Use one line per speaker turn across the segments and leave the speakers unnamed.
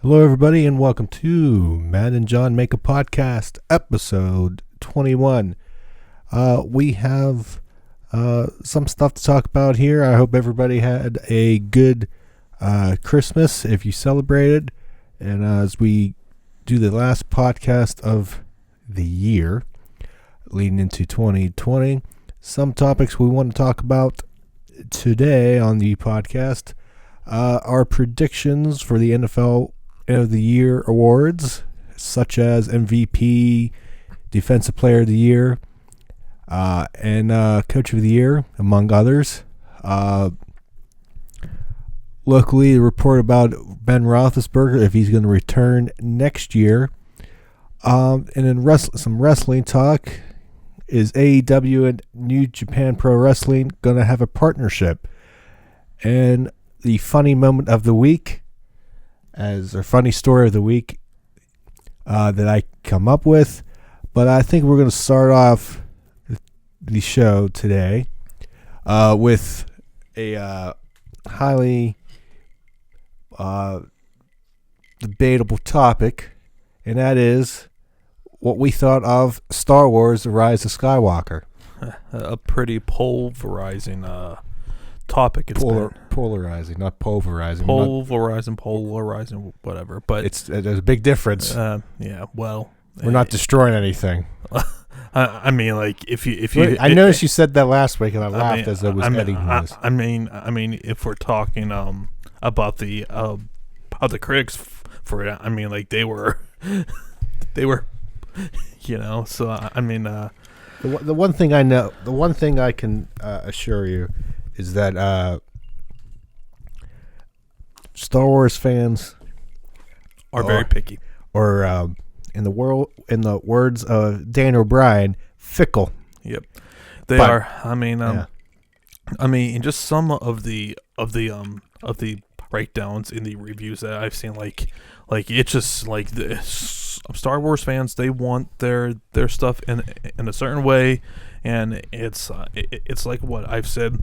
Hello, everybody, and welcome to Matt and John Make a Podcast, episode 21. We have some stuff to talk about here. I hope everybody had a good Christmas if you celebrated. And as we do the last podcast of the year, leading into 2020, some topics we want to talk about today on the podcast are predictions for the NFL of the Year awards, such as MVP, Defensive Player of the Year, and Coach of the Year, among others. Locally, a report about Ben Roethlisberger, if he's going to return next year. And in some wrestling talk, is AEW and New Japan Pro Wrestling going to have a partnership? And the funny moment of the week, as a funny story of the week that I come up with. But I think we're going to start off the show today with a highly debatable topic, and that is what we thought of Star Wars: The Rise of Skywalker.
A pretty pulverizing topic. It's
polarizing, not pulverizing.
Polarizing, whatever. But
there's a big difference.
Yeah. Well,
we're not destroying anything.
I mean, like if you.
I noticed you said that last week, and I laughed as I was editing this.
I mean, if we're talking about the critics for it, I mean, like they were, you know. So I mean,
the one thing I know, the one thing I can assure you is that Star Wars fans
are very picky,
or in the words of Dan O'Brien, fickle.
Yep, they are. I mean, I mean, in just some of the breakdowns in the reviews that I've seen, like it's just like the Star Wars fans, they want their stuff in a certain way, and it's like what I've said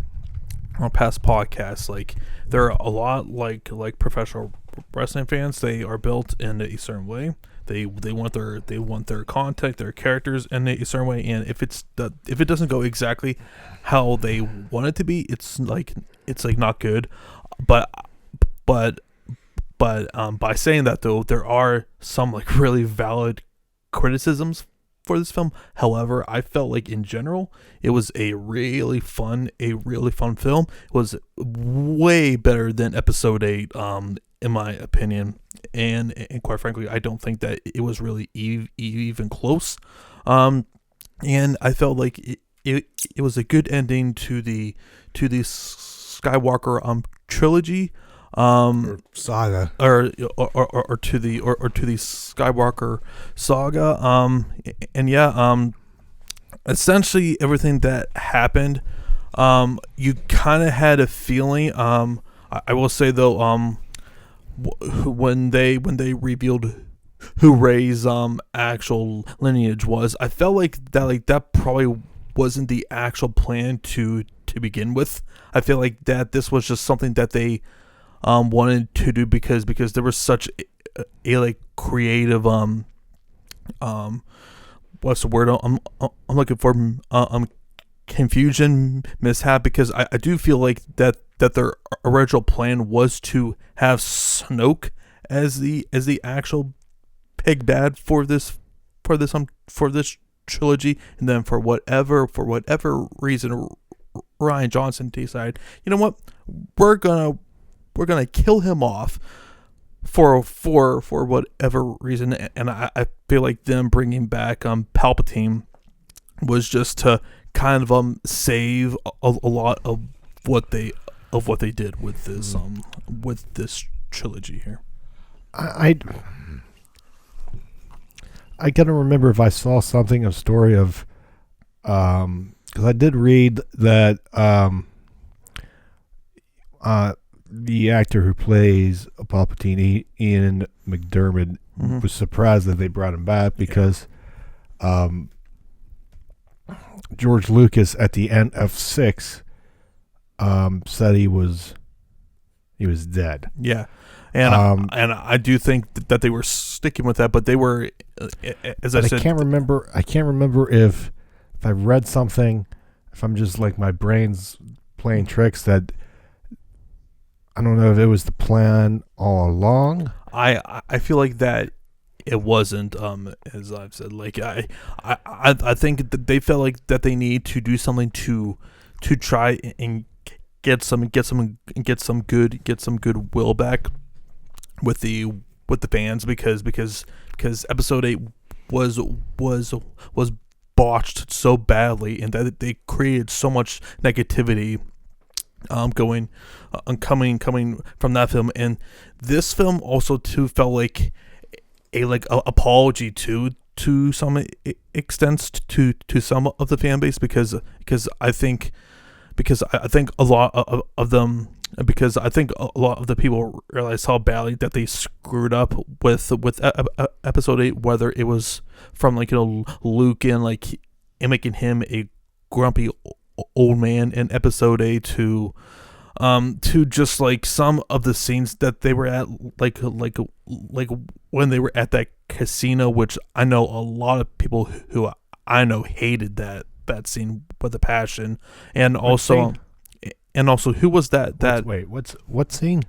on past podcasts. Like they're a lot like professional wrestling fans. They are built in a certain way. They want their content, their characters in a certain way, and if it doesn't go exactly how they want it to be, it's like not good. But by saying that, though, there are some like really valid criticisms for this film. However, I felt like in general it was a really fun film. It was way better than Episode 8, in my opinion, and quite frankly, I don't think that it was really even close. And I felt like it was a good ending to the Skywalker trilogy.
Or saga,
or to the Skywalker saga, and yeah, essentially everything that happened, you kind of had a feeling. I will say though, when they revealed who Rey's actual lineage was, I felt like that probably wasn't the actual plan to begin with. I feel like that this was just something that they wanted to do because there was such a like creative what's the word I'm looking for, confusion, mishap, because I do feel like that their original plan was to have Snoke as the actual big bad for this trilogy, and then for whatever reason Rian Johnson decided, you know what, we're gonna kill him off for whatever reason, and I feel like them bringing back Palpatine was just to kind of save a lot of what they did with this trilogy here.
I gotta remember if I saw something, a story of because I did read that the actor who plays Palpatine, Ian McDermott, was surprised that they brought him back because George Lucas at the end of 6 said he was dead.
Yeah. And I do think that they were sticking with that, but they were, as I said,
I can't remember if I read something, if I'm just like my brain's playing tricks, that I don't know if it was the plan all along.
I feel like that it wasn't, as I've said, like I think that they felt like that they need to do something to try and get some goodwill back with the fans, because episode 8 was botched so badly, and that they created so much negativity coming from that film. And this film also too felt like a apology to some extents to some of the fan base, because I think a lot of them, because I think a lot of the people realized how badly that they screwed up with episode 8, whether it was from Luke and making him a grumpy old man in episode 8 to just some of the scenes that they were at, like when they were at that casino, which I know a lot of people who I know hated that scene with a passion. And also who was that
what scene?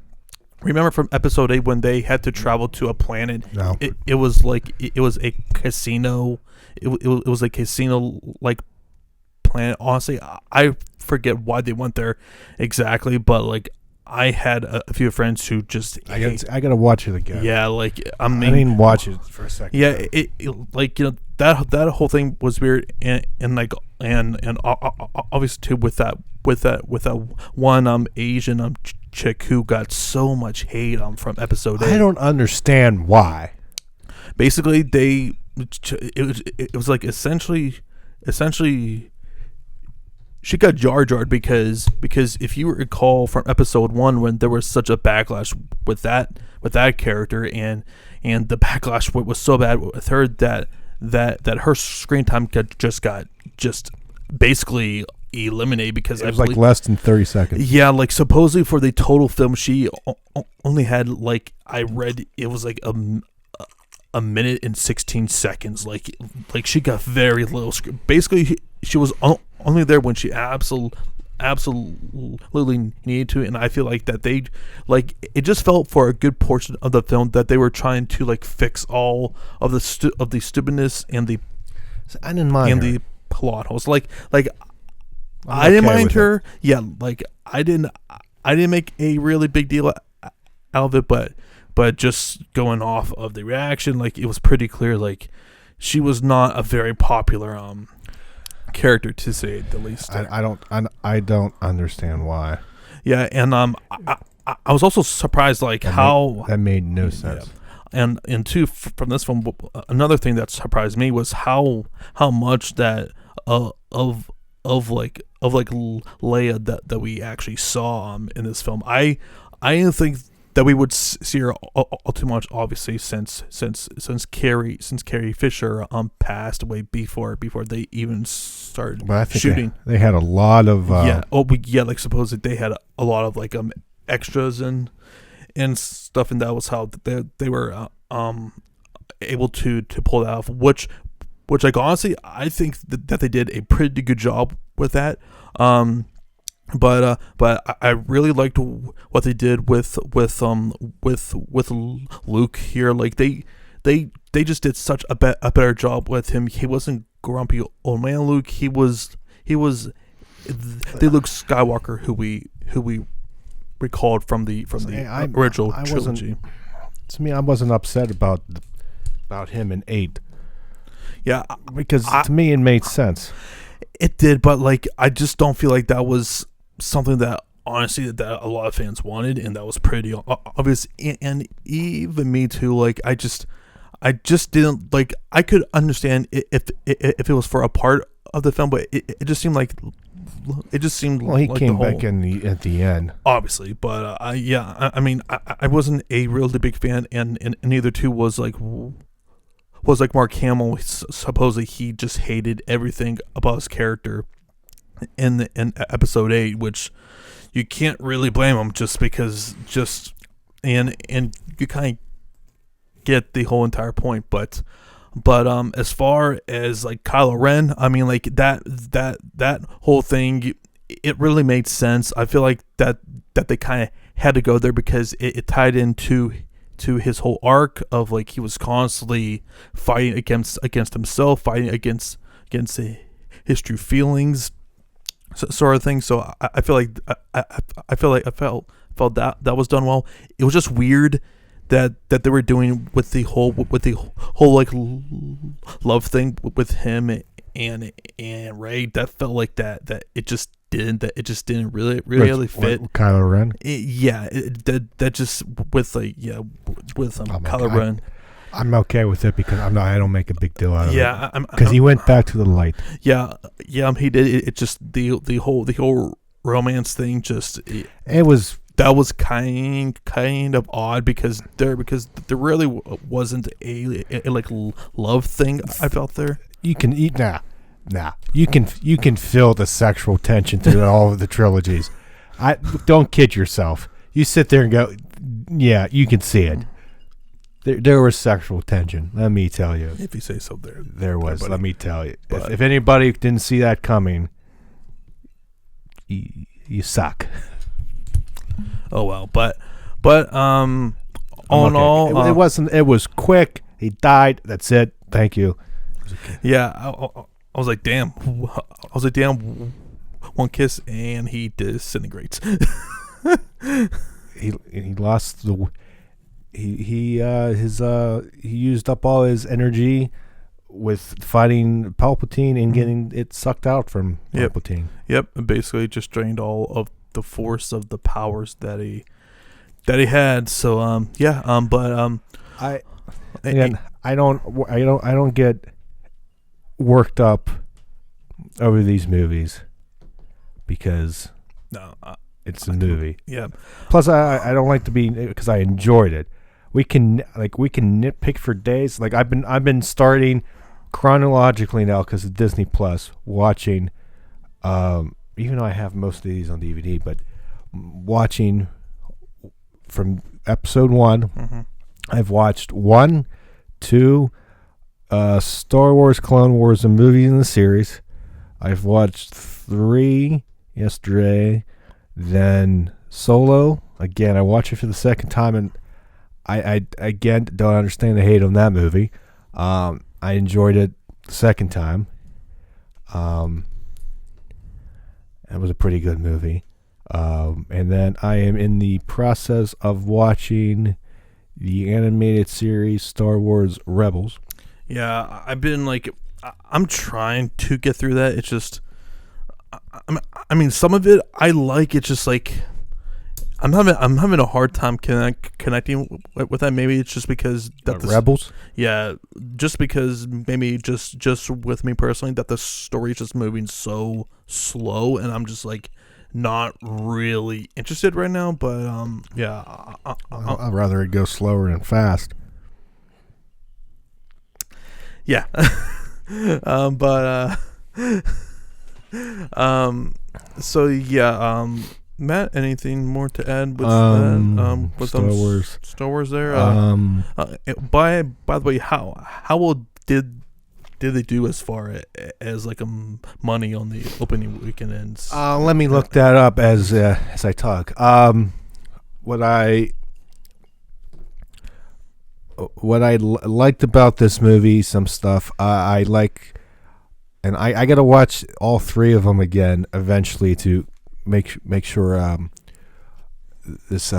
Remember from episode 8 when they had to travel to a planet?
No.
It was a casino. It was a casino planet. Honestly, I forget why they went there exactly, but I had a few friends who just
I gotta watch it again.
Yeah,
I didn't watch it for a second.
Yeah, that whole thing was weird, and obviously too with that one Asian chick who got so much hate from episode 8.
I don't understand why.
Basically, it was essentially she got jar-jarred because if you recall from episode 1, when there was such a backlash with that character, and the backlash was so bad with her that her screen time got basically eliminated, because
it was less than 30 seconds.
Yeah, supposedly for the total film she only had I read it was a minute and 16 seconds. She got very little screen. Basically she was only there when she absolutely needed to, and I feel like that they it just felt for a good portion of the film that they were trying to fix all of the stupidness and the
I didn't mind
and
her.
the plot holes. I didn't mind her.
It.
Yeah, I didn't make a really big deal out of it, but just going off of the reaction, it was pretty clear she was not a very popular character, to say the least.
I don't understand why.
Yeah, and I was also surprised how
that made no sense.
Yeah. And two, from this film, another thing that surprised me was how much that of Leia that we actually saw in this film. I didn't think that we would see her all too much, obviously, since Carrie Fisher passed away before they even started shooting.
They had a lot of
supposedly they had a lot of extras and stuff, and that was how they were able to pull that off, which honestly I think that they did a pretty good job with that. But I really liked what they did with Luke here. They just did such a better job with him. He wasn't grumpy old man Luke. He was the Luke Skywalker who we recalled from the original trilogy.
To me, I wasn't upset about him in 8.
Yeah,
because to me it made sense.
It did, but I just don't feel like that was something that honestly that a lot of fans wanted, and that was pretty obvious. And even me too. I just didn't I could understand if it was for a part of the film, but it just seemed
well, he came back at the end,
obviously. But I mean, I wasn't a really big fan, and neither too was Mark Hamill. Supposedly he just hated everything about his character in episode 8, which you can't really blame him, just because and you kind of get the whole entire point, but as far as like Kylo Ren, I mean, like that whole thing, it really made sense. I feel like that they kind of had to go there because it tied into his whole arc of like he was constantly fighting against himself, fighting against his true feelings, sort of thing. So I feel like I felt that was done well. It was just weird that they were doing with the whole like love thing with him and Ray. That felt like that it just didn't really fit.
Kylo Ren.
That just with like with Kylo Ren.
I'm okay with it because I don't make a big deal out of it.
Yeah,
because he went back to the light.
Yeah, he did. It just the whole romance thing. It
was
kind of odd because there really wasn't a like love thing. I felt there.
You can eat nah. You can feel the sexual tension through all of the trilogies. Don't kid yourself. You sit there and go, yeah, you can see it. There was sexual tension. Let me tell you.
If you say so,
there was. Let me tell you. If anybody didn't see that coming, you suck.
Oh well, but all in all,
it wasn't. It was quick. He died. That's it. Thank you.
Okay. Yeah, I was like, damn. One kiss and he disintegrates.
he lost the. He used up all his energy with fighting Palpatine and getting it sucked out from Palpatine.
Yep. Basically, just drained all of the force of the powers that he had. So
I don't get worked up over these movies because it's a movie.
Yeah.
Plus, I don't like to be because I enjoyed it. We can nitpick for days. Like I've been starting chronologically now because of Disney Plus watching. Even though I have most of these on DVD, but watching from episode 1,
mm-hmm.
I've watched 1, 2, Star Wars, Clone Wars, and movies in the series. I've watched 3 yesterday, then Solo. Again, I watched it for the second time, and I again don't understand the hate on that movie. I enjoyed it the second time. It was a pretty good movie. And then I am in the process of watching the animated series Star Wars Rebels.
Yeah, I've been like, I'm trying to get through that. It's just, I mean, some of it I like. It's just like, I'm having a hard time connecting with that. Maybe it's just because that
Rebels.
Yeah, just because maybe just with me personally that the story is just moving so slow, and I'm just like not really interested right now. But yeah,
I'd rather it go slower than fast.
Yeah, so yeah, Matt, anything more to add with that? With Star Wars there. By the way, how well did they do as far as like money on the opening weekend ends?
Let me look that up as I talk. What I liked about this movie, some stuff I like, and I got to watch all 3 of them again eventually to make sure this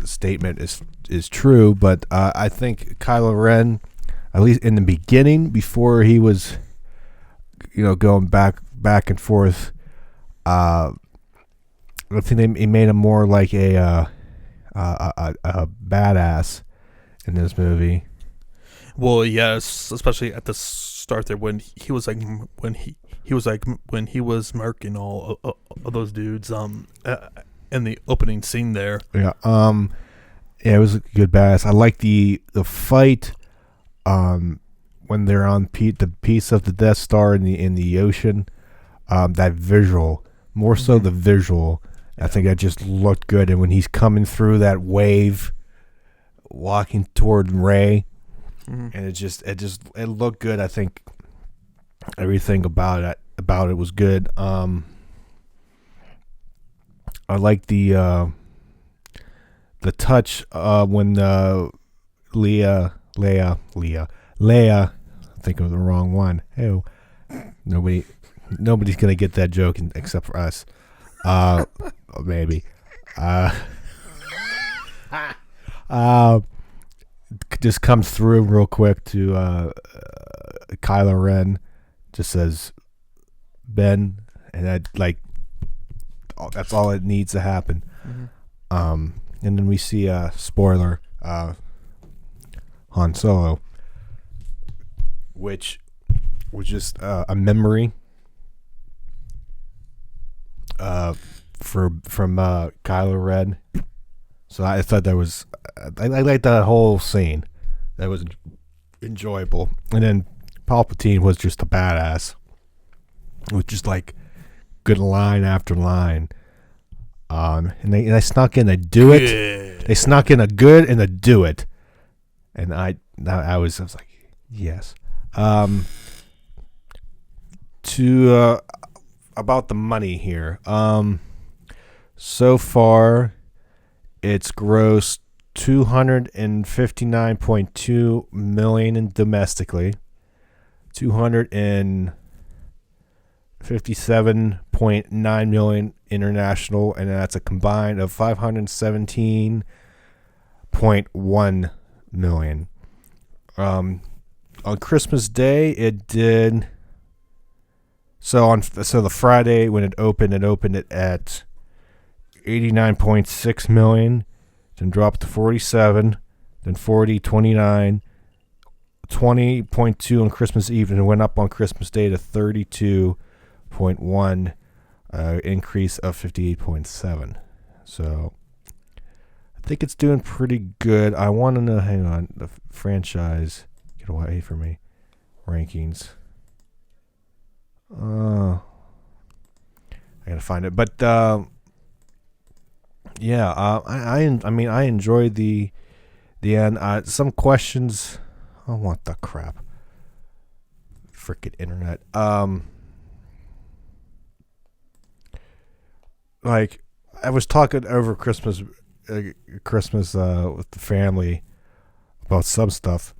statement is true. But I think Kylo Ren, at least in the beginning, before he was, going back and forth, I think he made him more like a badass in this movie.
Well, yes, especially at the start there when he was when he was murking all of those dudes in the opening scene there.
Yeah. It was a good badass. I like the fight when they're on the piece of the Death Star in the ocean. That visual, more so the visual I think that just looked good. And when he's coming through that wave, walking toward Ray, and it looked good. I think everything about it was good. I like the touch when Leia. I think of the wrong one. Hey, nobody's gonna get that joke except for us. Maybe. Just comes through real quick to Kylo Ren. Just says Ben, and that's all it needs to happen. And then we see spoiler Han Solo, which was just a memory from Kylo Ren. So I thought that was I liked that whole scene. That was enjoyable. And then Palpatine was just a badass. It was just like good line after line. And they snuck in a do it.
Yeah.
They snuck in a good and a do it. And I was like, yes. To about the money here. So far it's grossed $259.2 million in domestically, $257.9 million international, and that's a combined of $517.1 million. On Christmas Day, it did. So the Friday when it opened it at $89.6 million. Then dropped to 47, then 40, 29, 20.2 on Christmas Eve, and it went up on Christmas Day to 32.1, increase of 58.7. So I think it's doing pretty good. I want to know, hang on, the franchise, get away from me, rankings. I gotta find it, but yeah, I enjoyed the end. Some questions. Oh, what the crap! Frickin' internet. Like I was talking over Christmas with the family about some stuff.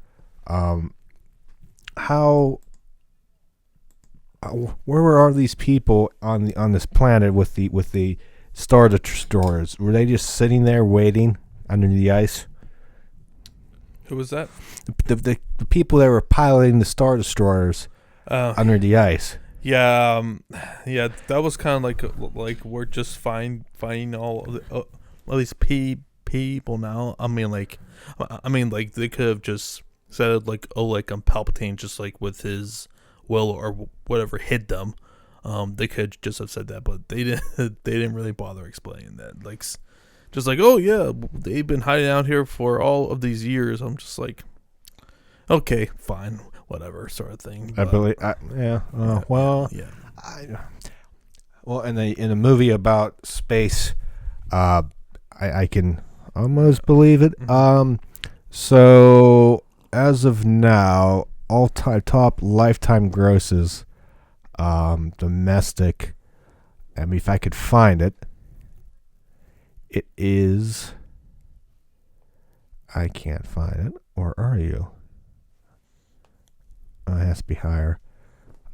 Where are these people on this planet with the Star Destroyers? Were they just sitting there waiting under the ice?
Who was that?
The people that were piloting the Star Destroyers under the ice.
Yeah, that was kind of like we're just finding all these people now. I mean, like they could have just said Palpatine just like with his will or whatever hid them. They could just have said that, but they didn't really bother explaining that. Like, just like, oh yeah, they've been hiding out here for all of these years. I'm just like, okay, fine, whatever, sort of thing.
I believe, yeah. Well,
yeah.
In the movie about space, I can almost believe it.
Mm-hmm.
So as of now, all-time top lifetime grosses. Domestic. I mean, if I could find it, it is. I can't find it. Or are you? It has to be higher.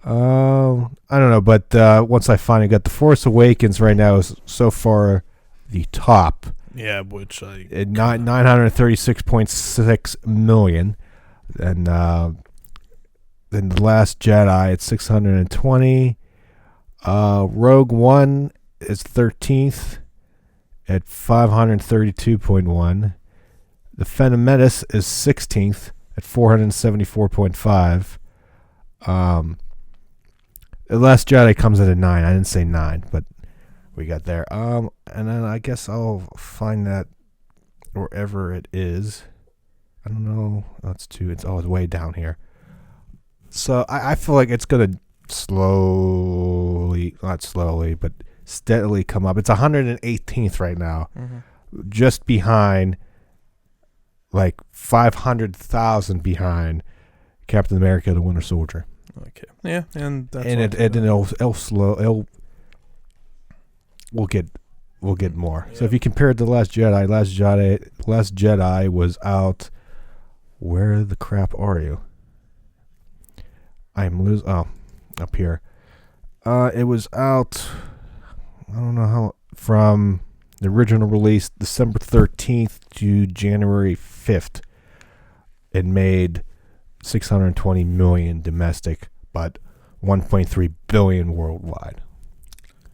I don't know, but once I finally got The Force Awakens right now is so far the top.
Yeah, which I
936.6 million, and then The Last Jedi at 620. Rogue One is 13th at 532.1. The Phantom Menace is 16th at 474.5. The Last Jedi comes in at 9. I didn't say 9, but we got there. And then I guess I'll find that wherever it is. I don't know. That's 2. It's way down here. So I feel like it's going to not slowly, but steadily come up. It's 118th right now,
Mm-hmm.
just behind, like 500,000 behind Captain America: The Winter Soldier.
Okay. Yeah, and that's
it'll slow. We'll get more.
Yeah.
So if you compare it to Last Jedi was out. Where the crap are you? I'm losing. Oh, up here. It was out. I don't know how, from the original release, December 13th to January 5th. It made 620 million domestic, but 1.3 billion worldwide.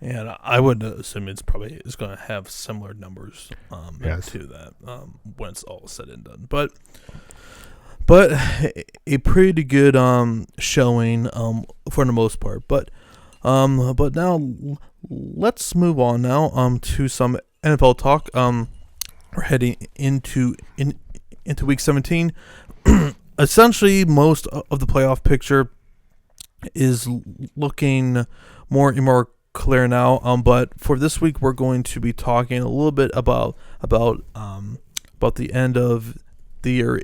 And I would assume it's going to have similar numbers
Yes.
to that when it's all said and done. But a pretty good showing for the most part. But now let's move on now to some NFL talk. We're heading into week 17. Essentially, most of the playoff picture is looking more and more clear now. But for this week, we're going to be talking a little bit about the end of the year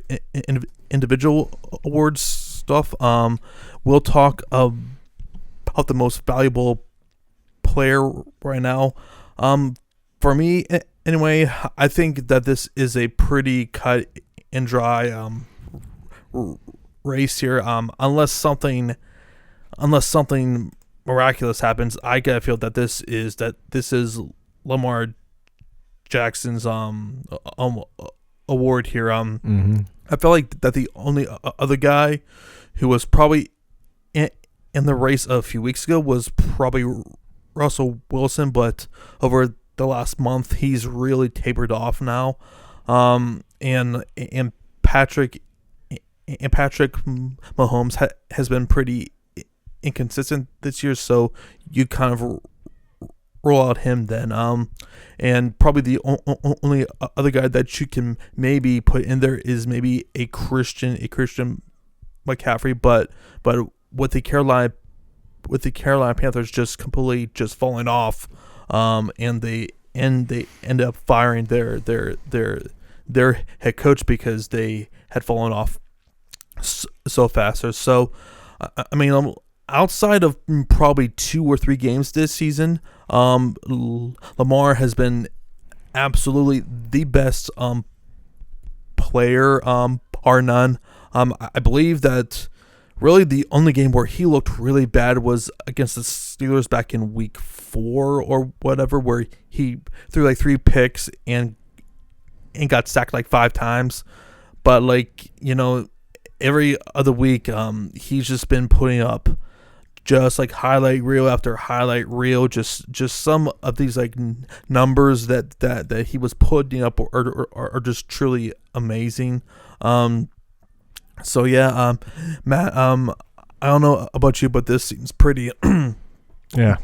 individual awards stuff. We'll talk about the most valuable player right now. For me, anyway, I think that this is a pretty cut and dry race here. Unless something miraculous happens, I get a feel that this is Lamar Jackson's award here. I felt like that the only other guy who was probably in the race a few weeks ago was probably Russell Wilson, but over the last month he's really tapered off now. And Patrick Mahomes has been pretty inconsistent this year, so you kind of roll out him then. And probably the only other guy that you can maybe put in there is maybe a Christian McCaffrey, but with the Carolina Panthers just completely just falling off, and they end up firing their head coach because they had fallen off so fast. So I mean, outside of probably 2 or 3 games this season, Lamar has been absolutely the best player, bar none. I believe that really the only game where he looked really bad was against the Steelers back in week 4 or whatever, where he threw like 3 picks and got sacked like 5 times. But like, every other week, he's just been putting up just like highlight reel after highlight reel, just some of these like numbers that he was putting up are just truly amazing. So yeah, Matt, I don't know about you, but this seems pretty.
Yeah,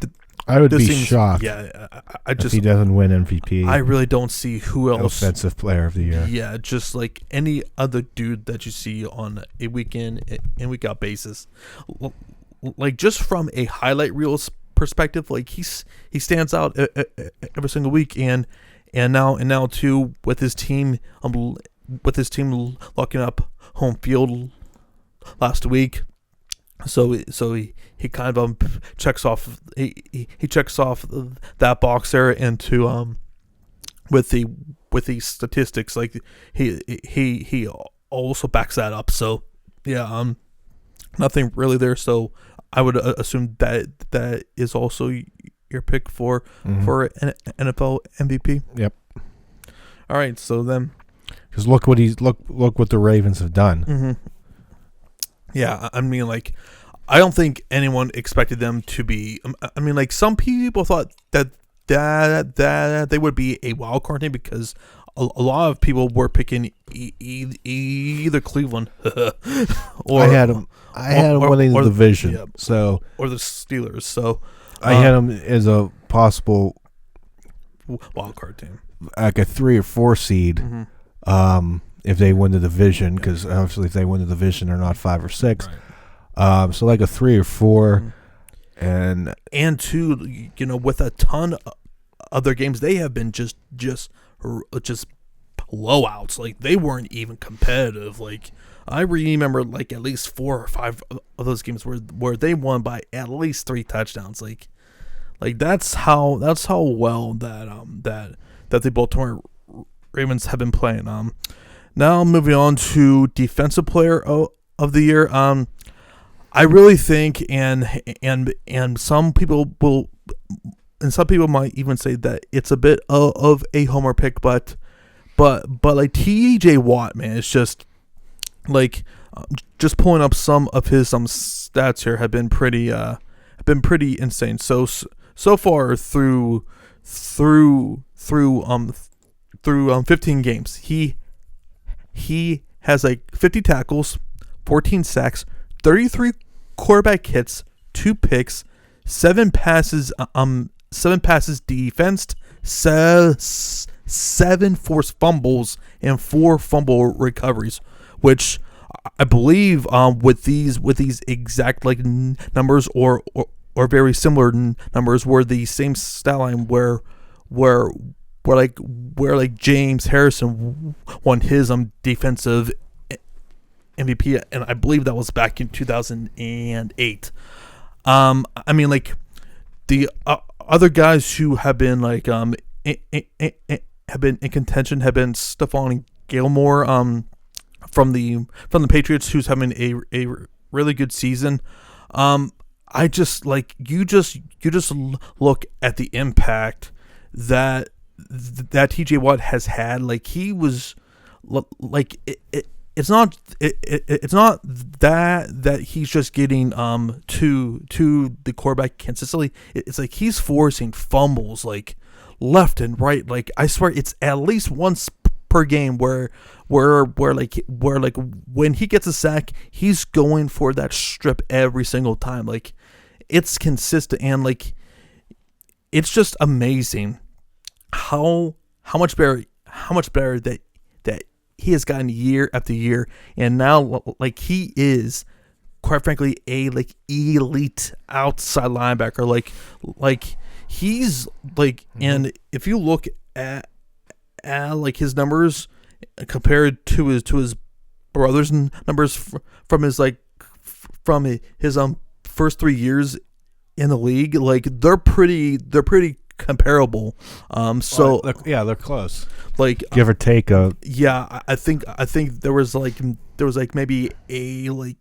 I would be shocked.
Yeah,
if he doesn't win MVP.
I really don't see who else.
Offensive Player of the Year.
Yeah, just like any other dude that you see on a week in and week out basis. Like just from a highlight reel perspective, like he stands out every single week, and now too with his team locking up home field last week. So he kind of checks off that box there into with the statistics, like he also backs that up. So yeah, nothing really there. So I would assume that is also your pick for an NFL MVP.
Yep.
All right. So then,
because look what the Ravens have done.
Mm-hmm. Yeah, I mean, like, I don't think anyone expected them to be. I mean, like, some people thought that they would be a wild card team because a lot of people were picking either Cleveland or
I had them winning the division,
yeah, or the Steelers. So
I had them as a possible
wild card team,
like a 3 or 4 seed.
Mm-hmm.
If they win the division, because obviously if they win the division, they're not 5 or 6.
Right.
So like a 3 or 4, And
too, with a ton of other games, they have been just blowouts. Like, they weren't even competitive. Like, I remember like at least 4 or 5 of those games where they won by at least 3 touchdowns. Like that's how well that the Baltimore Ravens have been playing. Now moving on to defensive player of the year. I really think, and some people will, and some people might even say that it's a bit of a homer pick, but like T.J. Watt, man, it's just like just pulling up some of his stats here have been pretty insane. So far through 15 games, he has like 50 tackles, 14 sacks, 33 quarterback hits, 2 picks, 7 passes defensed, 7 forced fumbles, and 4 fumble recoveries, which I believe with these exact like numbers or very similar numbers were the same stat line where James Harrison won his defensive MVP, and I believe that was back in 2008. I mean, like the other guys who have been like have been in contention have been Stephon Gilmore from the Patriots, who's having a really good season. I just like you just look at the impact that TJ Watt has had. Like, he was like it's not that he's just getting to the quarterback consistently. It's like he's forcing fumbles like left and right. Like, I swear it's at least once per game where when he gets a sack, he's going for that strip every single time. Like, it's consistent, and like it's just amazing how much better that he has gotten year after year, and now like he is quite frankly a like elite outside linebacker. Like he's like, and if you look at like his numbers compared to his brother's numbers from his first 3 years in the league, like they're pretty comparable. So
they're close.
Like,
give or take a.
Yeah, I think there was maybe a 1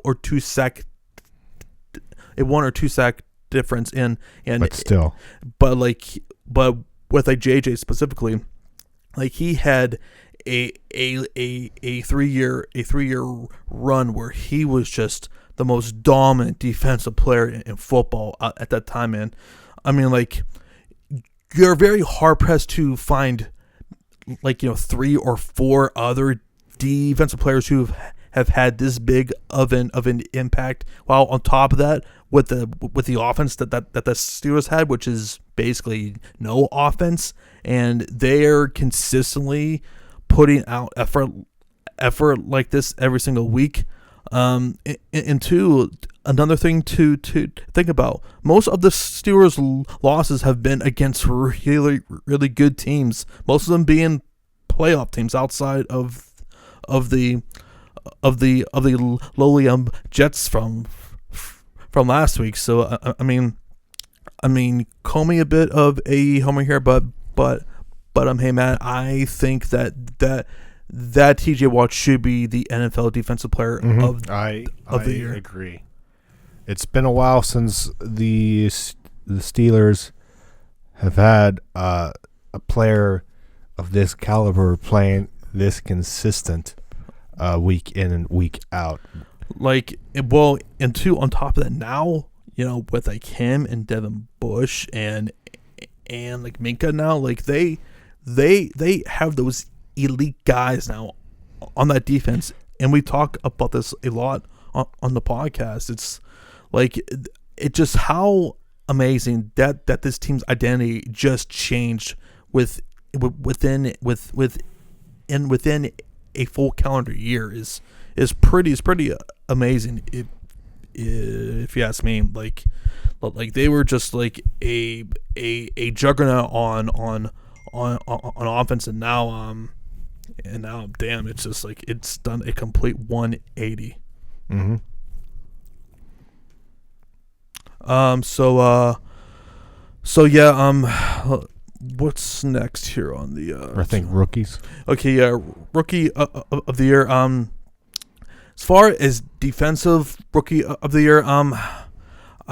or 2 sack difference in, and
but still,
but with like JJ specifically, like he had a 3-year run where he was just the most dominant defensive player in football at that time. And I mean, like, you're very hard pressed to find 3 or 4 other defensive players who have had this big of an impact. While on top of that, with the offense that the Steelers had, which is basically no offense, and they're consistently putting out effort like this every single week. And two, another thing to think about, most of the Steelers' losses have been against really, really good teams, most of them being playoff teams outside of the lowly Jets from last week. So I mean, call me a bit of a homer here, but hey, Matt, I think that TJ Watt should be the NFL Defensive Player of the year. I agree. It's been a while since the Steelers have had a player of this caliber playing this consistent week in and week out. Like, well, and two, on top of that, now, with like him and Devin Bush and like Minka now, like they have those elite guys now on that defense, and we talk about this a lot on the podcast. It's like, it just how amazing that this team's identity just changed within a full calendar year is pretty amazing if you ask me. Like they were just like a juggernaut on offense, and now damn, it's just like it's done a complete 180.
Mm-hmm.
So yeah. What's next here on the?
I think rookies.
Okay, yeah, rookie of the year. As far as defensive rookie of the year, I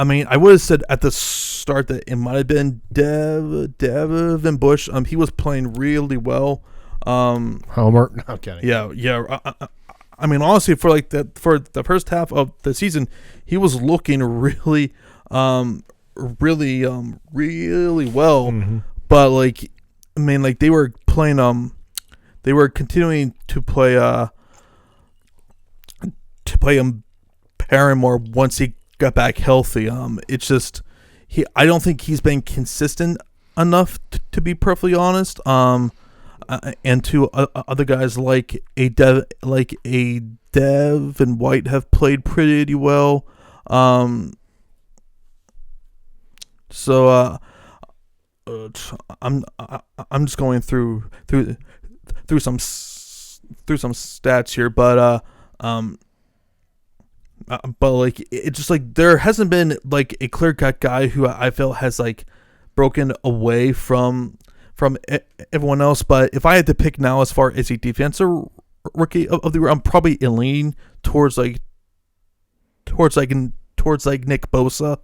mean, I would have said at the start that it might have been Devin Bush. He was playing really well.
Homer. No, I'm kidding.
Yeah. I mean, honestly, for the first half of the season, he was looking really well.
Mm-hmm.
But like, I mean, like they were playing. They were continuing to play Paramore once he got back healthy. It's just I don't think he's been consistent enough to be perfectly honest. And to other guys like a Dev and White have played pretty well. So I'm just going through some stats here, but like it's just like there hasn't been like a clear cut guy who I feel has like broken away from everyone else. But if I had to pick now as far as a defensive rookie of the year, I'm probably leaning towards Nick Bosa.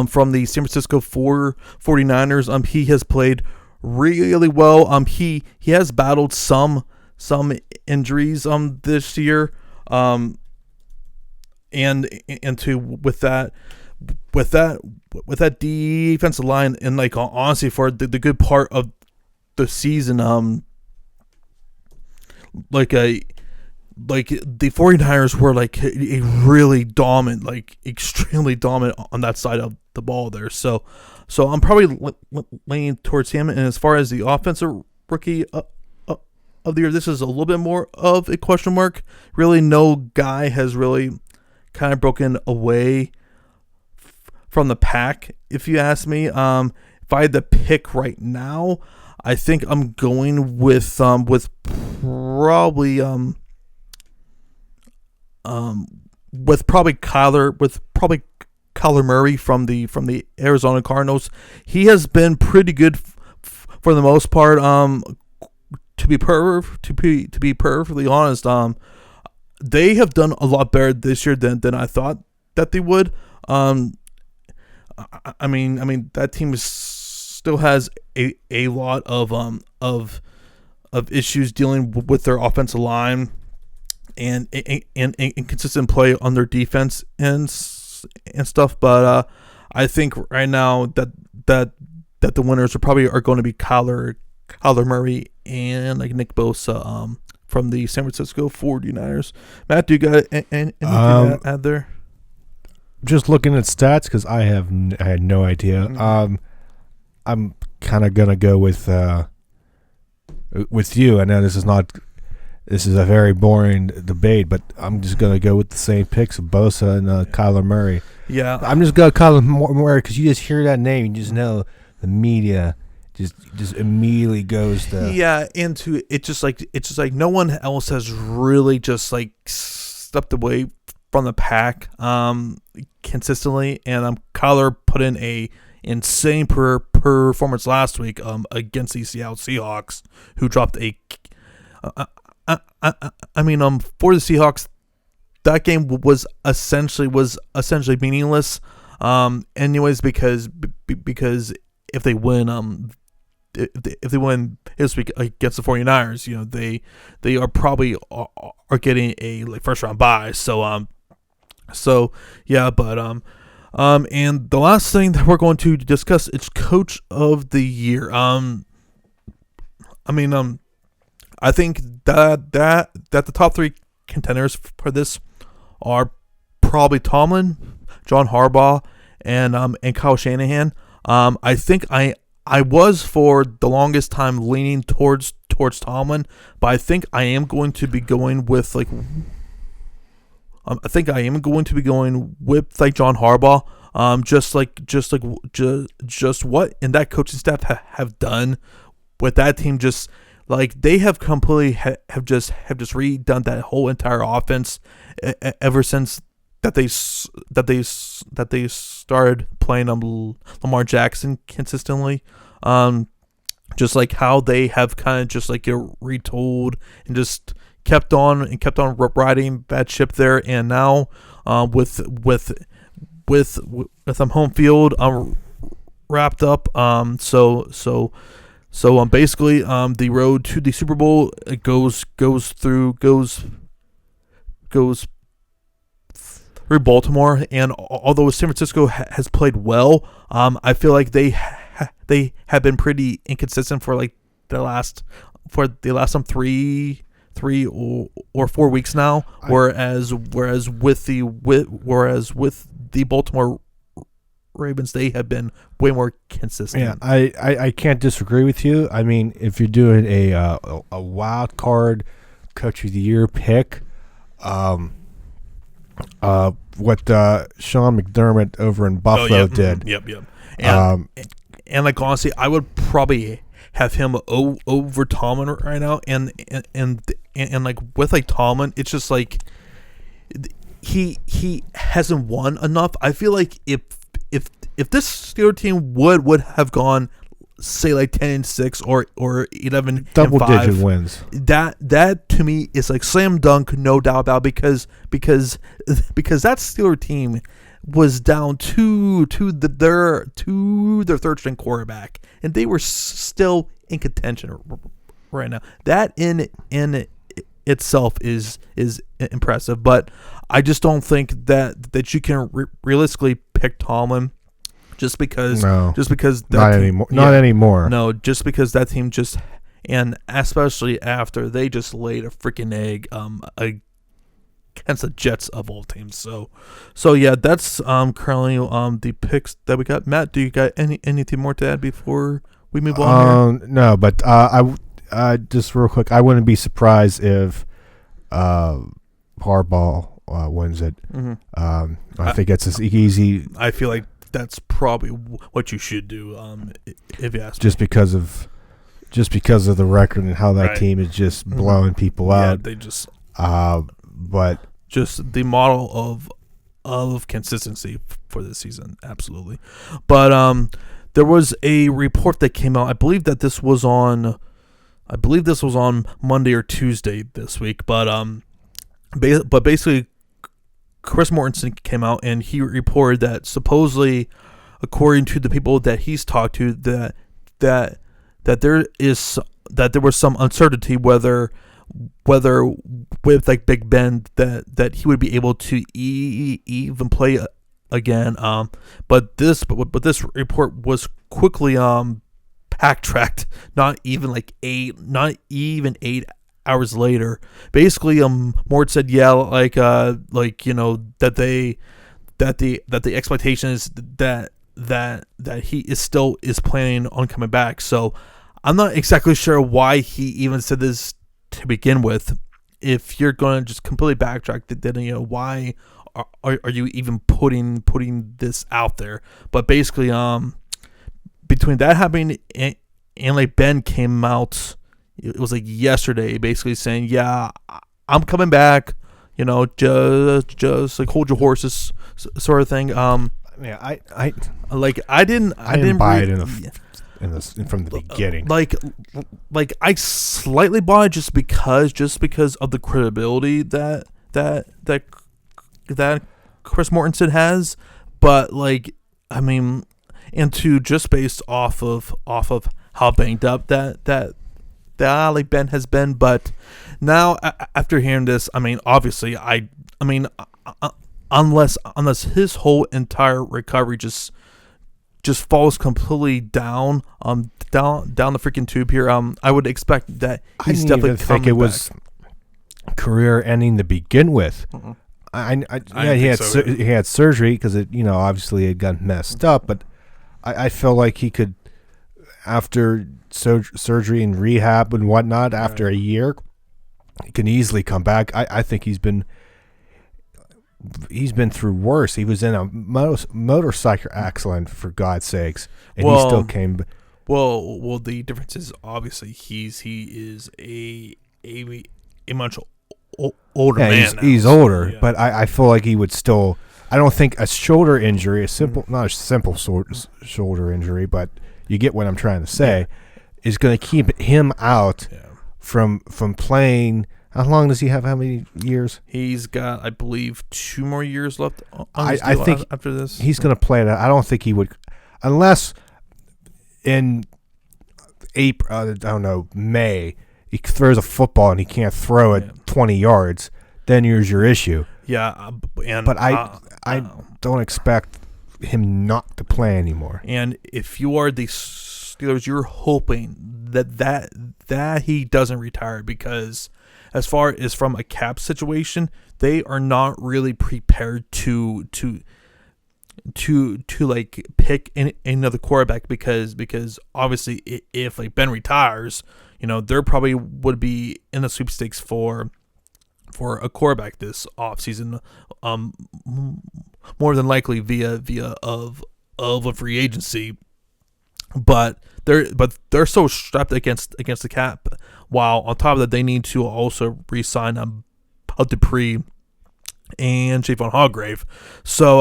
From the San Francisco 49ers. He has played really well. He has battled some injuries this year. And to with that defensive line, and like honestly for the good part of the season, like the 49ers were like a really dominant, like extremely dominant on that side of the ball there. So I'm probably leaning towards him. And as far as the offensive rookie of the year, this is a little bit more of a question mark. Really, no guy has really kind of broken away from the pack, if you ask me. If I had to pick right now, I think I'm going with probably Kyler Murray from the Arizona Cardinals. He has been pretty good for the most part. To be perfectly honest, they have done a lot better this year than I thought that they would. I mean that team still has a lot of issues dealing with their offensive line. And inconsistent play on their defense and stuff, but I think right now that the winners are going to be Kyler Murray and like Nick Bosa from the San Francisco 49ers. Matt, do you got anything to add there?
Just looking at stats because I had no idea.
Mm-hmm.
I'm kind of gonna go with you. I know this is a very boring debate, but I'm just going to go with the same picks of Bosa and Kyler Murray.
Yeah.
I'm just going to Kyler Murray because you just hear that name, you just know the media just immediately goes to...
Yeah, into it's just like no one else has really just like stepped away from the pack consistently, and Kyler put in a insane performance last week against the Seattle Seahawks, who dropped a... I mean, for the Seahawks, that game was essentially meaningless. Anyways, because if they win, if they win this week against the 49ers, you know, they are probably are getting a like first round bye. So yeah, but and the last thing that we're going to discuss is coach of the year. I think that the top three contenders for this are probably Tomlin, John Harbaugh, and Kyle Shanahan. I think I was for the longest time leaning towards Tomlin, but I think I am going to be going with I think I am going to be going with like John Harbaugh. Just what and that coaching staff have done with that team. Just like they have completely have just redone that whole entire offense ever since that they started playing Lamar Jackson consistently. Just like how they have kind of just like retooled and just kept on riding that ship there, and now with home field wrapped up. So basically the road to the Super Bowl goes through Baltimore, and although San Francisco has played well, I feel like they have been pretty inconsistent for like the last 3 or 4 weeks now. Whereas with the Baltimore Ravens, they have been way more consistent.
Yeah, I can't disagree with you. I mean, if you're doing a wild card coach of the year pick, what Sean McDermott over in Buffalo did.
Yep. And like honestly, I would probably have him over Tomlin right now. And like with like Tomlin, it's just like he hasn't won enough. I feel like if this Steelers team would have gone, say like 10-6 or 11
double-digit wins,
that to me is like slam dunk, no doubt about it, because that Steelers team was down to their third string quarterback, and they were still in contention right now. That in itself is impressive, but I just don't think that you can realistically pick Tomlin. Just because
not anymore.
No, just because that team and especially after they just laid a freaking egg against the Jets of all teams. So yeah, that's currently the picks that we got. Matt, do you got anything more to add before we move on here?
No, but I just real quick, I wouldn't be surprised if Harbaugh wins it.
Mm-hmm.
I think it's as easy.
I feel like that's probably what you should do, if you ask me.
Just because of the record and how that team is just blowing people out.
Yeah, they just
but
just the model of consistency for this season, absolutely. But there was a report that came out. I believe this was on Monday or Tuesday this week. But basically, Chris Mortensen came out and he reported that supposedly, according to the people that he's talked to, that there was some uncertainty whether with like Big Ben that he would be able to even play again. But this report was quickly backtracked. Not even 8 hours later. Basically, Mort said, yeah, that the expectation is that he is planning on coming back. So I'm not exactly sure why he even said this to begin with. If you're going to just completely backtrack, then why are you even putting this out there? But basically, between that happening and like Ben came out. It was like yesterday, basically saying, "Yeah, I'm coming back." Just like hold your horses, sort of thing.
Yeah, I
didn't
buy it from the beginning.
Like I slightly bought it just because of the credibility that Chris Mortensen has, but I mean, and to just based off of how banged up that Ben has been. But now after hearing this, I mean, obviously, unless his whole entire recovery just falls completely down the freaking tube here, I would expect that he's definitely coming back.
It was career ending to begin with.
Mm-hmm.
He had surgery because it obviously it got messed up, but I felt like he could, after surgery and rehab and whatnot, after a year, he can easily come back. I think he's been he's been through worse. He was in a motorcycle accident, for God's sakes, and he
Well,
still came.
Well, the difference is obviously he is a much older
Yeah,
man.
he's
now,
older,
yeah.
but I feel like he would still. I don't think a shoulder injury, not a simple shoulder injury, but you get what I'm trying to say, is going to keep him out from playing. How long does he have? How many years?
He's got, I believe, 2 more years left on his
I
deal
think
after this.
He's going to play it out. I don't think he would, unless in April, I don't know, May, he throws a football and he can't throw it 20 yards. Then here's your issue.
Yeah,
But I don't expect him not to play anymore.
And if you are the Steelers, you're hoping that he doesn't retire, because as far as from a cap situation, they are not really prepared to like pick another quarterback, because obviously if like Ben retires, there probably would be in the sweepstakes for a quarterback this offseason, more than likely via of a free agency. But they're so strapped against the cap. While on top of that, they need to also re-sign Bud Dupree and Javon Hargrave. So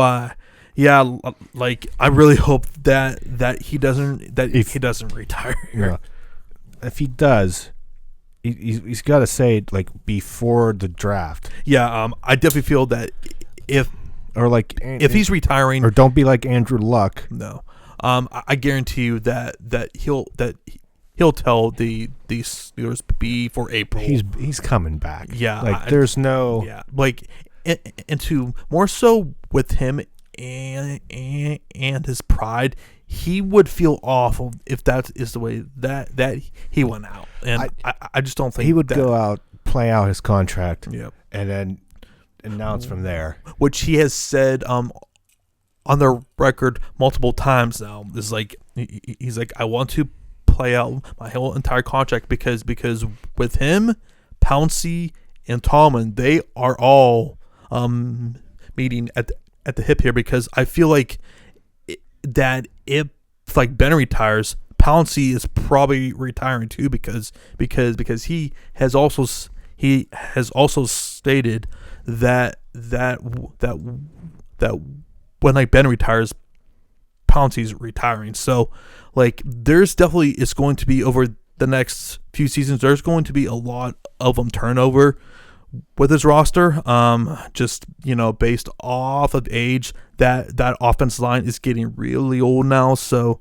like I really hope that he doesn't retire.
Yeah. If he does, he's got to say it like before the draft.
Yeah, I definitely feel that if he's retiring,
or don't be like Andrew Luck.
No, I guarantee you that he'll tell the Steelers before April.
He's coming back.
Yeah,
like there's no.
Yeah, like and to more so with him and his pride, he would feel awful if that is the way that he went out, and I just don't think
he would go out, play out his contract,
and
then announce from there.
Which he has said on the record multiple times now. Is like he's like, I want to play out my whole entire contract because with him, Pouncey, and Tallman, they are all meeting at the hip here, because I feel like that if like Ben retires, Pouncey is probably retiring too, because he has also stated that when like Ben retires, Pouncey's retiring. So like there's definitely is going to be, over the next few seasons, there's going to be a lot of turnover with his roster, just based off of age. That offensive line is getting really old now, so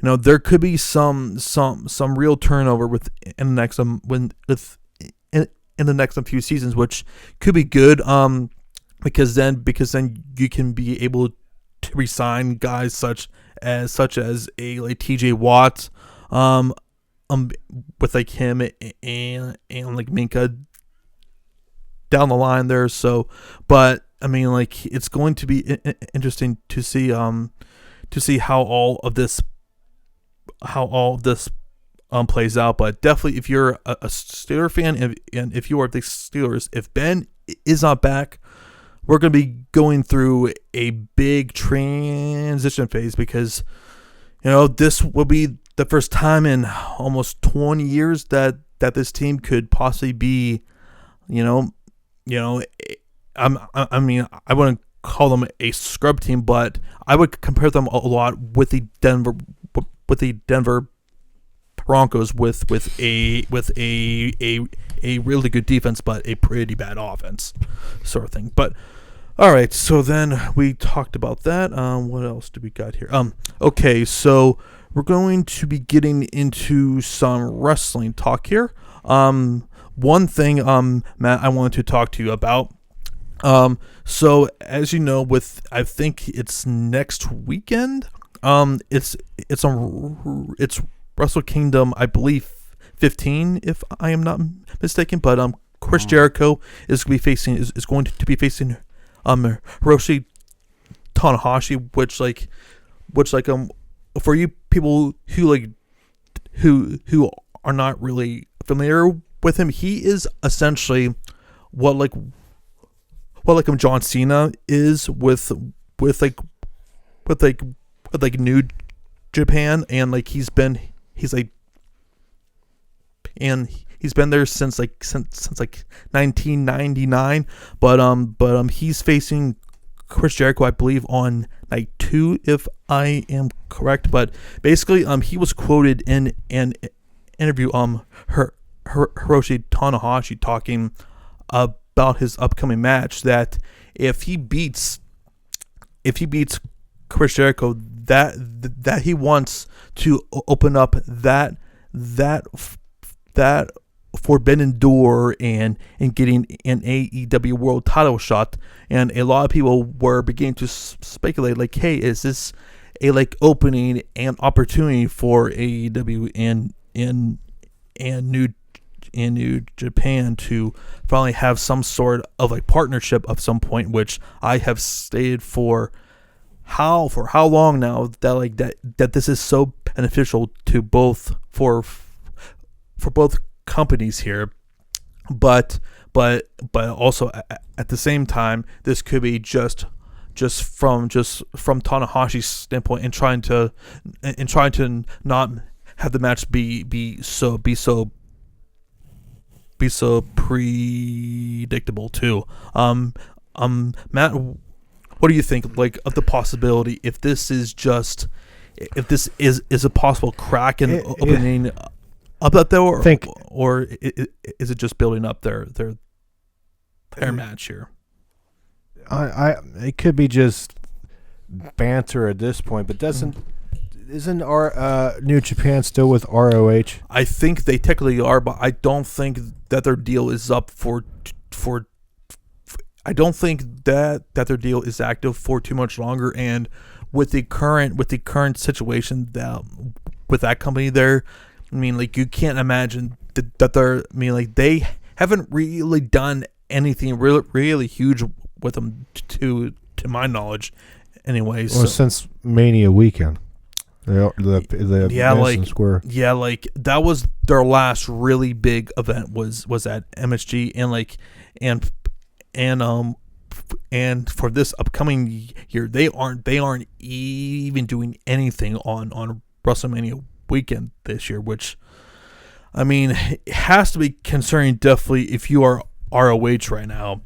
there could be some real turnover in the next few seasons, which could be good, because then you can be able to re-sign guys such as a like TJ Watt, with like him and like Minka down the line there. So, but I mean, like, it's going to be interesting to see how all of this plays out. But definitely, if you're a Steelers fan, and if you are the Steelers, if Ben is not back, we're going to be going through a big transition phase, because this will be the first time in almost 20 years that this team could possibly be, I mean, I wouldn't call them a scrub team, but I would compare them a lot with the Denver Broncos with a really good defense, but a pretty bad offense, sort of thing. But all right, so then we talked about that. What else do we got here? Okay, so we're going to be getting into some wrestling talk here. One thing, Matt, I wanted to talk to you about. So as you know, I think it's next weekend. It's Wrestle Kingdom, I believe 15, if I am not mistaken. But Chris Jericho is going to be facing Hiroshi Tanahashi, which for you people who are not really familiar with him, he is essentially what John Cena is with New Japan, and like he's been there since 1999, but he's facing Chris Jericho, I believe, on night 2, if I am correct. But basically, he was quoted in an interview, Hiroshi Tanahashi talking about his upcoming match, that if he beats Chris Jericho, that he wants to open up that forbidden door and getting an AEW world title shot. And a lot of people were beginning to speculate, like, hey, is this a opening and opportunity for AEW and New Japan to finally have some sort of partnership of some point, which I have stated for how long now that this is so beneficial to both for both companies here, but also at the same time, this could be just from Tanahashi's standpoint, and trying to not have the match be so predictable too. Matt, what do you think of the possibility if this is a possible crack in opening up that door, or is it just building up their match here?
It could be just banter at this point, but isn't our New Japan still with ROH?
I think they technically are, but I don't think that their deal is up for. I don't think that their deal is active for too much longer, and with the current situation with that company there, I mean, you can't imagine that they're. I mean, they haven't really done anything really huge with them to my knowledge, anyways.
Well, since Mania weekend, the Madison Square.
Yeah, that was their last really big event was at MSG, and for this upcoming year, they aren't even doing anything on WrestleMania weekend this year, which, I mean, it has to be concerning, definitely, if you are ROH right now.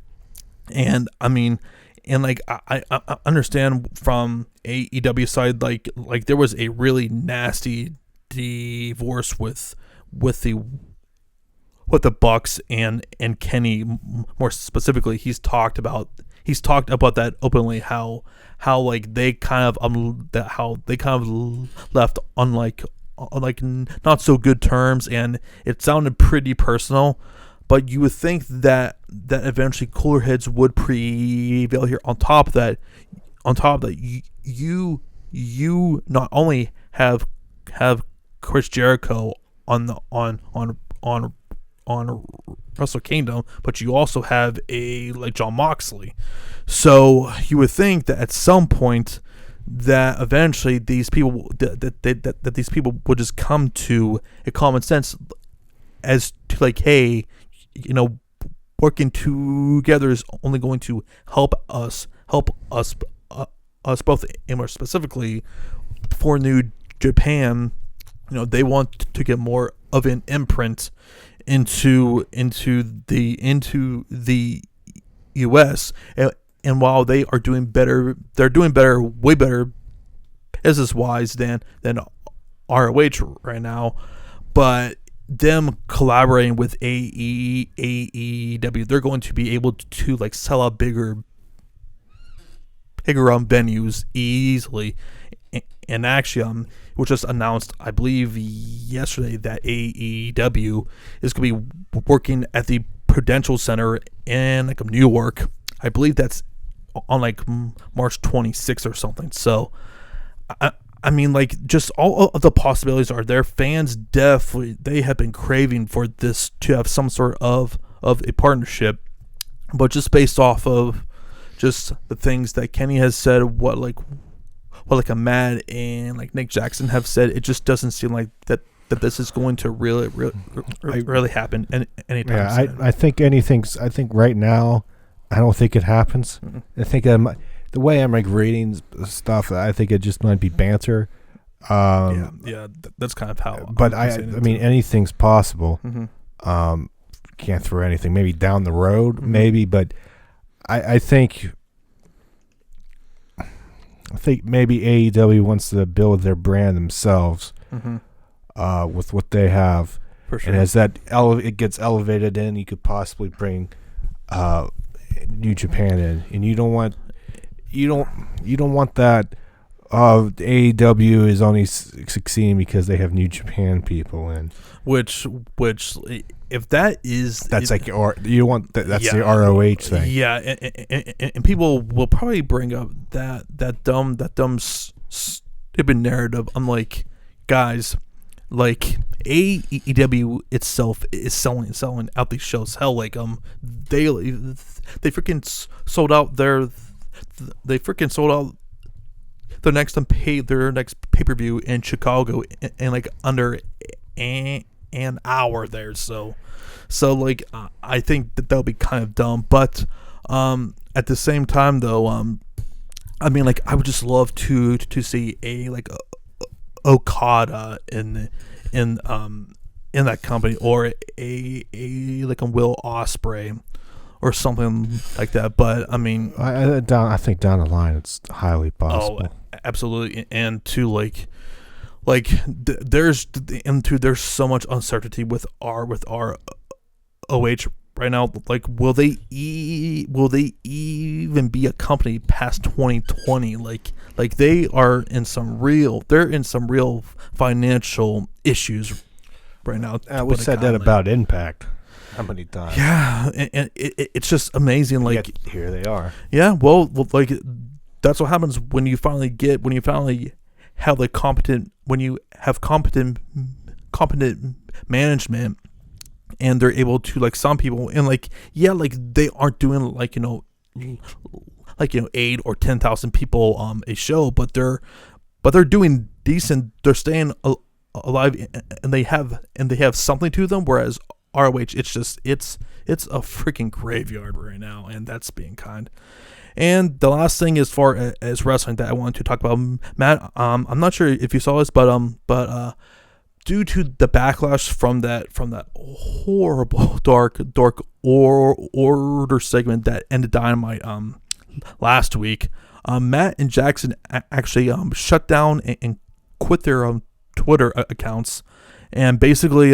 And I mean, and I understand from AEW side, there was a really nasty divorce with the Bucks and Kenny. More specifically, he's talked about that openly, how they kind of left on not so good terms, and it sounded pretty personal. But you would think that eventually cooler heads would prevail here. On top of that, you not only have Chris Jericho on Wrestle Kingdom, but you also have a John Moxley. So you would think that at some point that eventually these people that these people would just come to a common sense as to hey, working together is only going to help us both, and more specifically for New Japan. They want to get more of an imprint into the US, and while they are doing better, way better business wise than ROH right now, but them collaborating with AEW, they're going to be able to sell out bigger venues easily. And actually, it was just announced, I believe, yesterday that AEW is going to be working at the Prudential Center in New York. I believe that's on March 26th or something. So, I mean, just all of the possibilities are there. Fans definitely, they have been craving for this to have some sort of a partnership, but just based off of just the things that Kenny has said, what a Matt and Nick Jackson have said, it just doesn't seem like that this is going to really happen anytime soon.
I think right now, I don't think it happens.
Mm-hmm.
I think the way I'm like reading stuff, I think it just might be banter.
That's kind of how.
But I mean, anything's possible.
Mm-hmm.
Can't throw anything. Maybe down the road,
Mm-hmm.
maybe. But I think maybe AEW wants to build their brand themselves with what they have.
For sure.
And as that it gets elevated in, you could possibly bring New Japan in, and you don't want that. AEW is only succeeding because they have New Japan people in.
Which, if that is,
that's you want that's the ROH thing.
Yeah, and people will probably bring up that dumb stupid narrative. I'm like, guys, like AEW itself is selling out these shows. Hell, like they freaking sold out their next pay-per-view in Chicago in like under an hour there. So like I think that'll be kind of dumb. But at the same time though, I mean, like, I would just love to see a Okada in that company, or a like a Will Ospreay or something like that. But I mean,
I think down the line it's highly possible.
Oh, absolutely. And to there's so much uncertainty with our OH right now. Like, will they even be a company past 2020? Like they are in some real financial issues right now.
We said that about Impact. How many times?
Yeah, and it's just amazing. Like,
yet here they are.
Yeah, well, like, that's what happens when you finally have like competent management, and they're able to, like, some people, and like, yeah, like, they aren't doing like 8 or 10,000 people a show, but they're doing decent. They're staying alive, and they have something to them. Whereas ROH, it's a freaking graveyard right now, and that's being kind. And the last thing, as far as wrestling, that I wanted to talk about, Matt, I'm not sure if you saw this, but due to the backlash from that horrible dark order segment that ended Dynamite last week, Matt and Jackson actually shut down and quit their Twitter accounts, and basically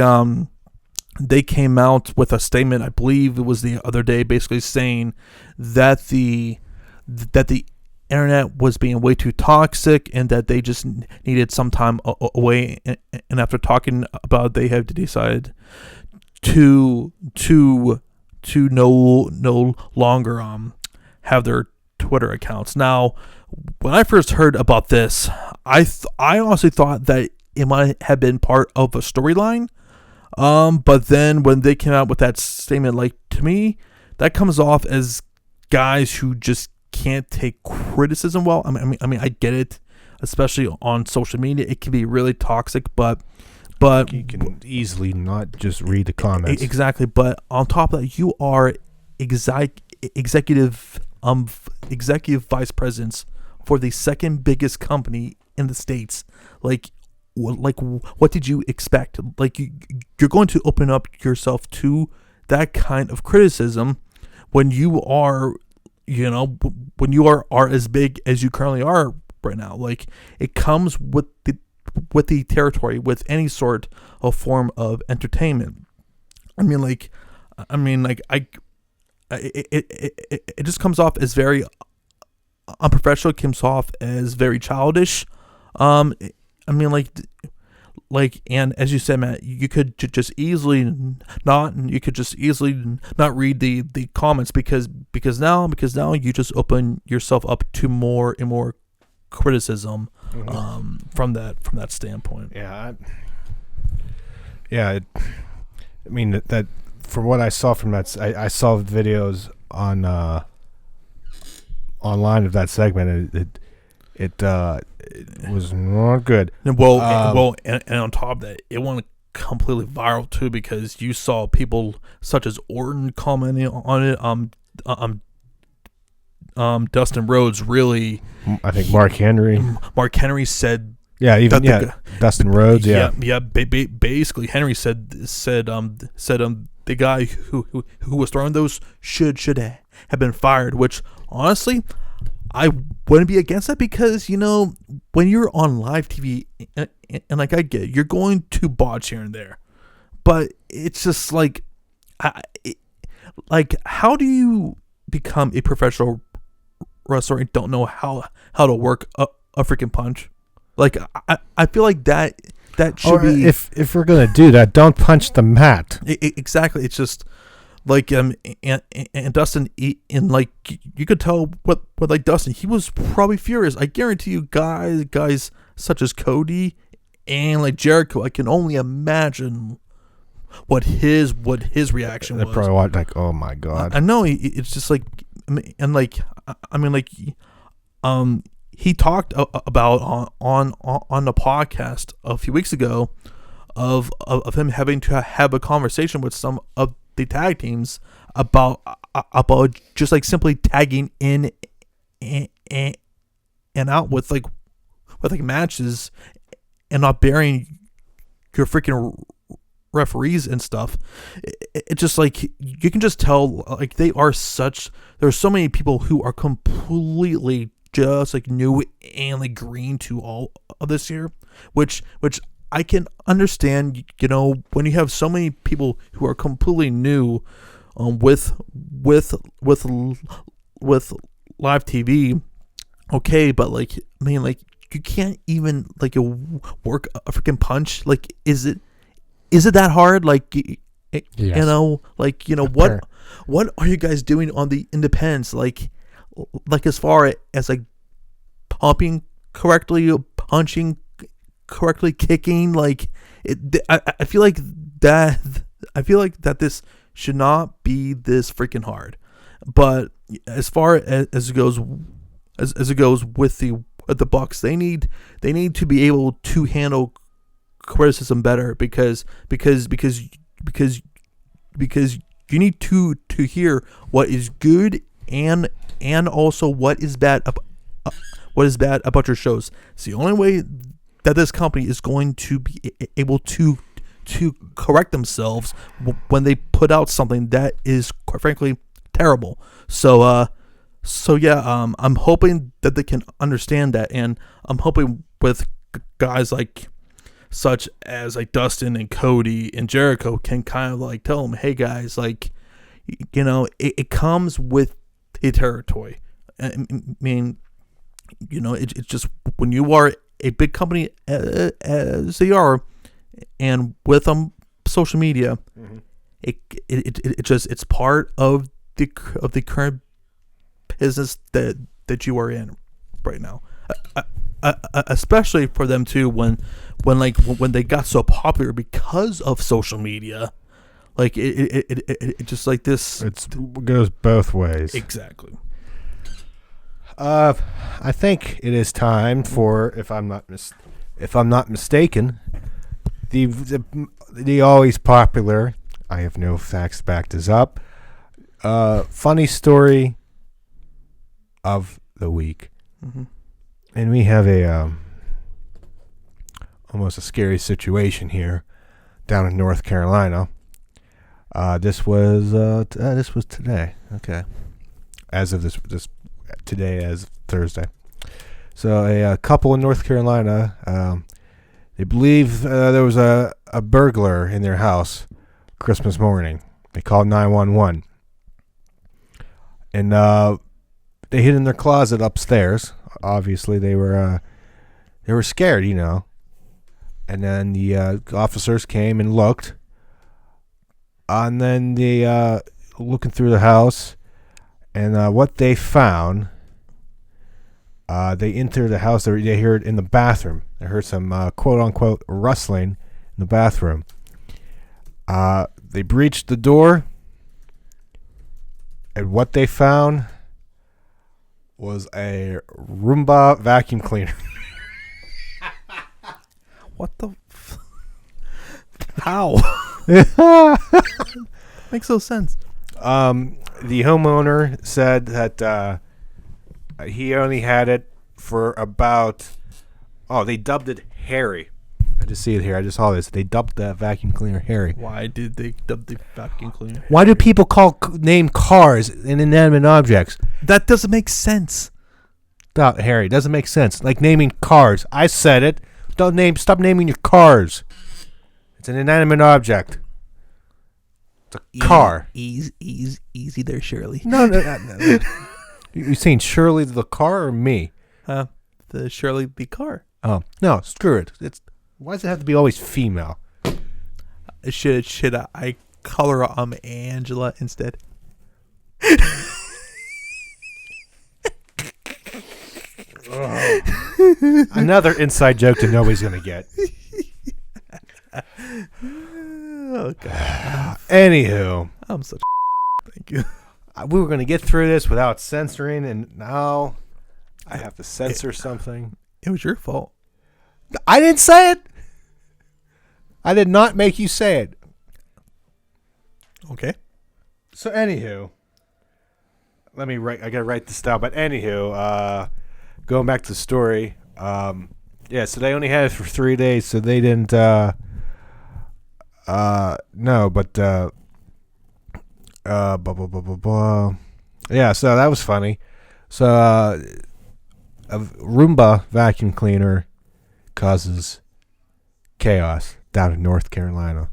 they came out with a statement, I believe it was the other day, basically saying that the internet was being way too toxic, and that they just needed some time away. And after talking about it, they have decided to no longer have their Twitter accounts. Now, when I first heard about this, I honestly thought that it might have been part of a storyline. But then when they came out with that statement, like, to me, that comes off as guys who just can't take criticism well. I mean, I get it, especially on social media. It can be really toxic, but
you can easily not just read the comments.
Exactly. But on top of that, you are executive vice presidents for the second biggest company in the States. Like, what did you expect? Like, you're going to open up yourself to that kind of criticism when you are, when you are as big as you currently are right now. Like, it comes with the territory, with any sort of form of entertainment. It just comes off as very unprofessional. It comes off as very childish. And as you said, Matt, you could just easily not read the comments because now you just open yourself up to more and more criticism from that standpoint.
Yeah. That from what I saw from that, I saw videos on online of that segment. It was not good.
And on top of that, it went completely viral too, because you saw people such as Orton commenting on it. Dustin Rhodes really.
I think Mark Henry
said.
Yeah, even Dustin Rhodes. Yeah.
Basically, Henry said the guy who was throwing those should have been fired. Which honestly, I wouldn't be against that because when you're on live TV and like I get it, you're going to botch here and there, but it's just like, how do you become a professional wrestler and don't know how to work a freaking punch? Like I feel like that should be,
if we're gonna do that, don't punch the mat.
Exactly. It's just like and Dustin, and like you could tell what like Dustin, he was probably furious. I guarantee you, guys such as Cody and like Jericho, I can only imagine what his reaction was.
They probably watched like, oh my god.
I know. It's just like, and like I mean like he talked about on the podcast a few weeks ago of him having to have a conversation with some of the tag teams about just like simply tagging in and out with like matches and not burying your freaking referees and stuff. It's just like you can just tell like there's so many people who are completely just like new and like green to all of this here, which I can understand, when you have so many people who are completely new with live TV. Okay, but like I mean like you can't even like work a freaking punch. Like is it that hard? Like
yes.
What are you guys doing on the independents? Like as far as like pumping correctly, punching correctly, kicking, like I feel like that this should not be this freaking hard. But as far as it goes with the Bucks, they need to be able to handle criticism better because you need to hear what is good and also what is bad about your shows. It's the only way that this company is going to be able to correct themselves when they put out something that is quite frankly terrible. So yeah, I'm hoping that they can understand that, and I'm hoping with guys like such as like Dustin and Cody and Jericho can kind of like tell them, hey guys, like it comes with a territory. I mean, it's just when you are a big company as they are, and with social media, mm-hmm. it's part of the current business that you are in right now, especially for them too when they got so popular because of social media. Like it just like this.
It goes both ways.
Exactly.
I think it is time for, if I'm not mistaken, the always popular, I have no facts to back this up, funny story of the week. Mm-hmm. And we have a almost a scary situation here down in North Carolina. This was today. Okay, as of this today as Thursday. So a couple in North Carolina, they believe there was a burglar in their house Christmas morning. They called 911, and they hid in their closet upstairs. Obviously, they were scared, And then the officers came and looked, and then they looking through the house. And what they found, they entered the house. They heard in the bathroom. They heard some quote-unquote rustling in the bathroom. They breached the door, and what they found was a Roomba vacuum cleaner.
What the? How? Makes no sense.
The homeowner said that he only had it for about. Oh, they dubbed it Harry. I just see it here. I just saw this. They dubbed the vacuum cleaner Harry.
Why did they dub the vacuum cleaner?
Why do people name cars and inanimate objects?
That doesn't make sense.
Harry, doesn't make sense. Like naming cars. I said it. Stop naming your cars. It's an inanimate object. It's a car.
Easy there, Shirley.
No. You saying Shirley the car or me?
The Shirley the car.
Oh no, screw it. Why does it have to be always female?
Should I color Angela instead?
Another inside joke that nobody's gonna get.
Oh God.
Anywho,
I'm such. Thank you.
We were gonna get through this without censoring, and now I have to censor something.
It was your fault.
I didn't say it. I did not make you say it.
Okay.
So anywho, let me write. I gotta write this down. But anywho, going back to the story. Yeah. So they only had it for 3 days, so they didn't. No, but blah blah blah blah blah. Yeah. So that was funny. So a Roomba vacuum cleaner causes chaos down in North Carolina.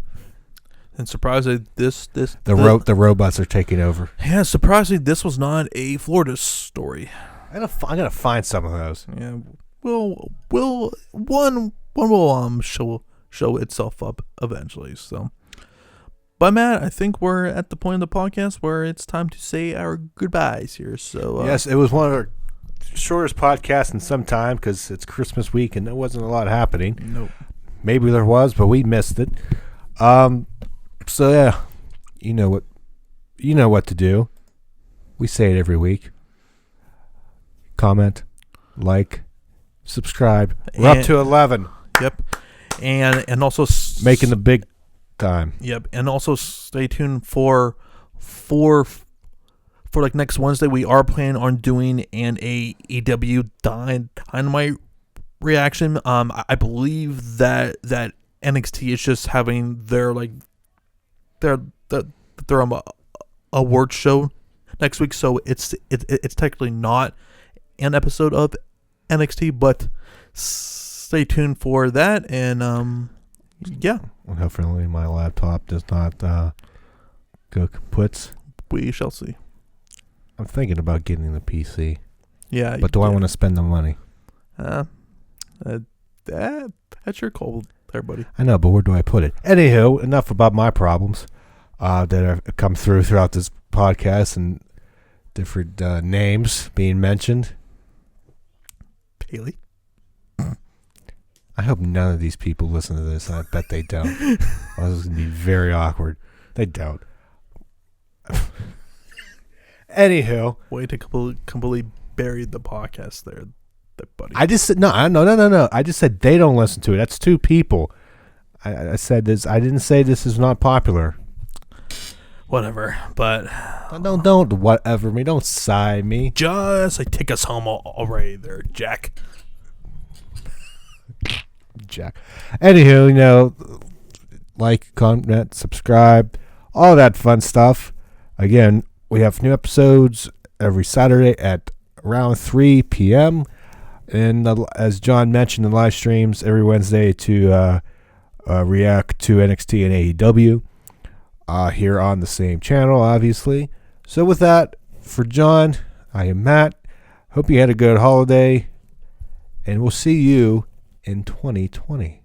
And surprisingly,
the robots are taking over.
Yeah, surprisingly, this was not a Florida story.
I gotta find some of those.
Yeah, one will show itself up eventually. So, but Matt, I think we're at the point of the podcast where it's time to say our goodbyes here. So
yes, it was one of our shortest podcasts in some time because it's Christmas week and there wasn't a lot happening.
Nope.
Maybe there was, but we missed it. So yeah, you know what to do. We say it every week. Comment, like, subscribe. We're up to 11.
Yep. And also
making the big time.
Yep. And also stay tuned for like next Wednesday. We are planning on doing an AEW Dynamite reaction. I believe that NXT is just having their award show next week, so it's technically not an episode of NXT, but stay tuned for that. And yeah,
well, hopefully my laptop does not go kaputs.
We shall see.
I'm thinking about getting the PC.
Yeah,
but do I want to spend the money?
That's your call there, buddy.
I know, but where do I put it? Anywho, enough about my problems that have come throughout this podcast and different names being mentioned.
Haley.
I hope none of these people listen to this. I bet they don't. This is going to be very awkward. They don't. Anywho.
Way to completely bury the podcast there, buddy.
I just said, no. I just said they don't listen to it. That's two people. I said this. I didn't say this is not popular.
Whatever, but
don't whatever me. Don't sigh me.
Just like take us home already, there, Jack.
Jack. Anywho, like, comment, subscribe, all that fun stuff. Again, we have new episodes every Saturday at around 3 p.m. And as John mentioned in live streams every Wednesday to react to NXT and AEW. Here on the same channel, obviously. So with that, for John, I am Matt. Hope you had a good holiday, and we'll see you in 2020.